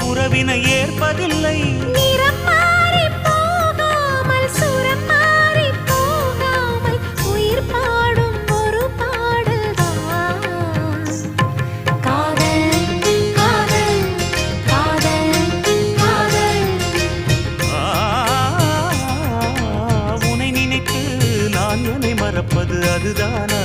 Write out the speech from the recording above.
உறவினை ஏற்பதில்லை. நிறம் மாறி போகாமல் சுரம் மாறி போகாமல் உயிர் பாடும் ஒரு பாடல்தான் காதல் காதல் காதல் காதல். உனை நினைத்து நான் என்னை மறப்பது அதுதானா?